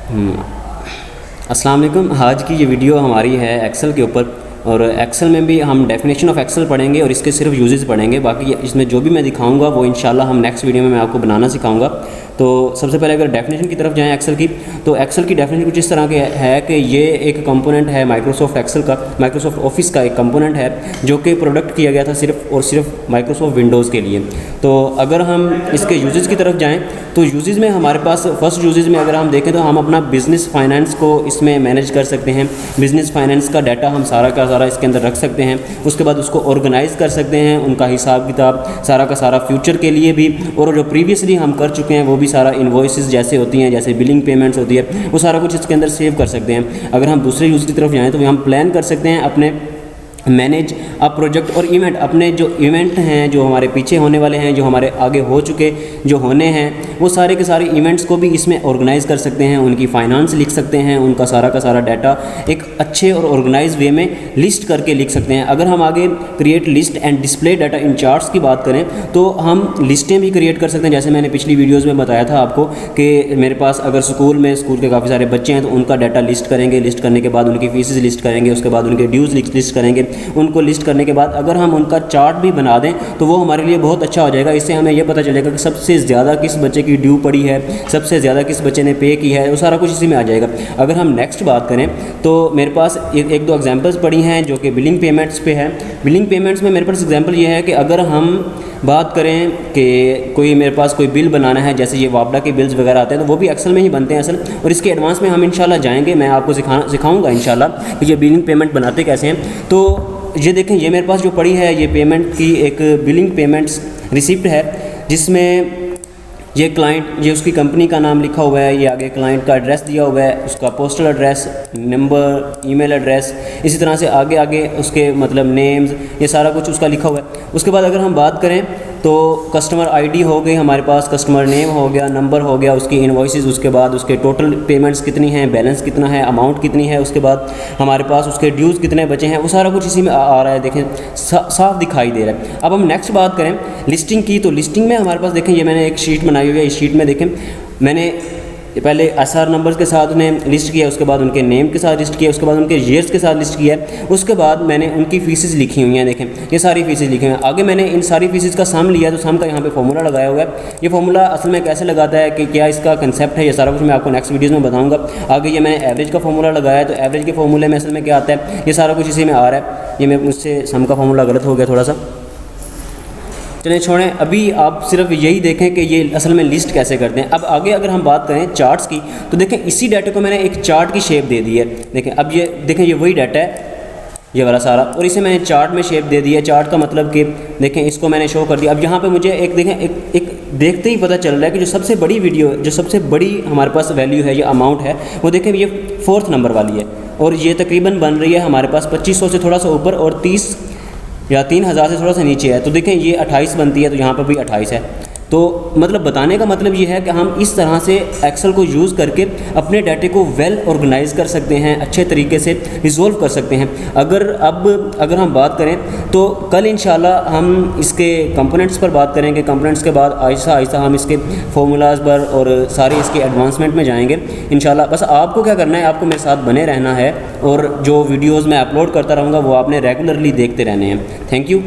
अस्सलाम वालेकुम। आज की ये वीडियो हमारी है एक्सेल के ऊपर, और एक्सेल में भी हम डेफिनेशन ऑफ एक्सेल पढ़ेंगे और इसके सिर्फ यूजेस पढ़ेंगे। बाकी इसमें जो भी मैं दिखाऊंगा वो इंशाल्लाह हम नेक्स्ट वीडियो में मैं आपको बनाना सिखाऊंगा। तो सबसे पहले अगर डेफिनेशन की तरफ जाएं एक्सेल की, तो एक्सेल की डेफिनेशन कुछ इस तरह की है कि ये एक कंपोनेंट है माइक्रोसॉफ्ट एक्सेल का, माइक्रोसॉफ्ट ऑफिस का एक कंपोनेंट है जो कि प्रोडक्ट किया गया था सिर्फ और सिर्फ माइक्रोसॉफ्ट विंडोज़ के लिए। तो अगर हम इसके यूजेस की तरफ जाएँ तो यूजेस में हमारे पास फर्स्ट यूजेस में अगर हम देखें तो हम अपना बिज़नेस फाइनेंस को इसमें मैनेज कर सकते हैं। बिज़नेस फाइनेंस का डाटा हम सारा का सारा इसके अंदर रख सकते हैं। उसके बाद उसको ऑर्गेनाइज़ कर सकते हैं, उनका हिसाब किताब सारा का सारा फ्यूचर के लिए भी, और जो प्रीवियसली हम कर चुके हैं वो भी सारा इन्वॉइसेस जैसे होती हैं, जैसे बिलिंग पेमेंट्स होती है, वो सारा कुछ इसके अंदर सेव कर सकते हैं। अगर हम दूसरे यूज़ की तरफ जाएँ तो हम प्लान कर सकते हैं अपने मैनेज अ प्रोजेक्ट और इवेंट, अपने जो इवेंट हैं जो हमारे पीछे होने वाले हैं, जो हमारे आगे हो चुके जो होने हैं, वो सारे के सारे इवेंट्स को भी इसमें ऑर्गेनाइज़ कर सकते हैं। उनकी फाइनेंस लिख सकते हैं, उनका सारा का सारा डाटा एक अच्छे और ऑर्गेनाइज वे में लिस्ट करके लिख सकते हैं। अगर हम आगे create list and display data in charts की बात करें तो हम लिस्टें भी क्रिएट कर सकते हैं। जैसे मैंने पिछली वीडियोज़ में बताया था आपको कि मेरे पास अगर स्कूल के काफ़ी सारे बच्चे हैं तो उनका डाटा लिस्ट करेंगे, लिस्ट करने के बाद उनकी फीसेस लिस्ट करेंगे, उसके बाद उनके ड्यूज़ लिस्ट करेंगे। उनको लिस्ट करने के बाद अगर हम उनका चार्ट भी बना दें तो वो हमारे लिए बहुत अच्छा हो जाएगा। इससे हमें यह पता चलेगा कि सबसे ज़्यादा किस बच्चे की ड्यू पड़ी है, सबसे ज़्यादा किस बच्चे ने पे की है, वो सारा कुछ इसी में आ जाएगा। अगर हम नेक्स्ट बात करें तो मेरे पास एक दो एग्जांपल्स पड़ी हैं जो कि बिलिंग पेमेंट्स पे है। बिलिंग पेमेंट्स में मेरे पास एग्जांपल ये है कि अगर हम बात करें कि कोई मेरे पास कोई बिल बनाना है, जैसे ये वापडा के बिल्स वगैरह आते हैं तो वो भी एक्सेल में ही बनते हैं असल, और इसके एडवांस में हम इंशाल्लाह जाएंगे, मैं आपको सिखाऊंगा इंशाल्लाह कि ये बिलिंग पेमेंट बनाते कैसे हैं। तो ये देखें, ये मेरे पास जो पड़ी है ये पेमेंट की एक बिलिंग पेमेंट्स रिसिप्ट है, जिसमें ये क्लाइंट, ये उसकी कंपनी का नाम लिखा हुआ है, ये आगे क्लाइंट का एड्रेस दिया हुआ है, उसका postal address, number, email address, इसी तरह से आगे आगे उसके मतलब नेम्स, ये सारा कुछ उसका लिखा हुआ है। उसके बाद अगर हम बात करें तो कस्टमर आईडी हो गई हमारे पास, कस्टमर नेम हो गया, नंबर हो गया, उसकी इनवॉइसेस, उसके बाद उसके टोटल पेमेंट्स कितनी हैं, बैलेंस कितना है, अमाउंट कितनी है, उसके बाद हमारे पास उसके ड्यूज़ कितने बचे हैं, वो सारा कुछ इसी में आ रहा है। देखें साफ दिखाई दे रहा है। अब हम नेक्स्ट बात करें लिस्टिंग की, तो लिस्टिंग में हमारे पास देखें ये मैंने एक शीट बनाई हुई है। इस शीट में देखें मैंने पहले SR नंबर्स के साथ उन्हें लिस्ट किया, उसके बाद उनके नेम के साथ लिस्ट किया, उसके बाद उनके ईयर्स के साथ लिस्ट किया, उसके बाद मैंने उनकी फ़ीसेस लिखी हुई हैं। देखें ये सारी फ़ीसेस लिखी हुई हैं। आगे मैंने इन सारी फ़ीसेस का सम लिया, तो सम का यहाँ पे फॉर्मूला लगाया हुआ है। ये फॉर्मूला असल में कैसे लगाता है कि क्या इसका कंसेप्ट है, ये सारा कुछ मैं आपको नेक्स्ट वीडियोज़ में बताऊँगा। आगे ये मैंने एवरेज का फॉर्मूला लगाया है, तो एवरेज के फॉर्मूले में असल में क्या आता है, ये सारा कुछ इसी में आ रहा है। ये मैं मुझसे सम का फॉर्मूला गलत हो गया थोड़ा सा, चलें छोड़ें। अभी आप सिर्फ यही देखें कि ये असल में लिस्ट कैसे करते हैं। अब आगे अगर हम बात करें चार्ट्स की, तो देखें इसी डाटा को मैंने एक चार्ट की शेप दे दी है। देखें अब ये देखें ये वही डाटा है, ये वाला सारा, और इसे मैंने चार्ट में शेप दे दी है। चार्ट का मतलब कि देखें इसको मैंने शो कर दिया। अब यहाँ पे मुझे एक देखें एक देखते ही पता चल रहा है कि जो सबसे बड़ी वीडियो, जो सबसे बड़ी हमारे पास वैल्यू है, ये अमाउंट है, वो देखें ये 4th नंबर वाली है, और ये तकरीबन बन रही है हमारे पास 2500 से थोड़ा सा ऊपर और 30 या 3000 से थोड़ा सा नीचे है। तो देखें ये 28 बनती है, तो यहाँ पर भी 28 है। तो मतलब बताने का मतलब ये है कि हम इस तरह से एक्सेल को यूज़ करके अपने डाटे को वेल ऑर्गेनाइज कर सकते हैं, अच्छे तरीके से रिजोल्व कर सकते हैं। अगर हम बात करें तो कल इंशाल्लाह हम इसके कंपोनेंट्स पर बात करेंगे। कंपोनेंट्स के बाद आहिस्ता आहिस्ता हम इसके फॉर्मूलाज पर और सारे इसके एडवांसमेंट में जाएंगे इंशाल्लाह। बस आपको क्या करना है, आपको मेरे साथ बने रहना है, और जो वीडियोज़ मैं अपलोड करता रहूँगा वो आपने रेगुलरली देखते रहने हैं। Thank you.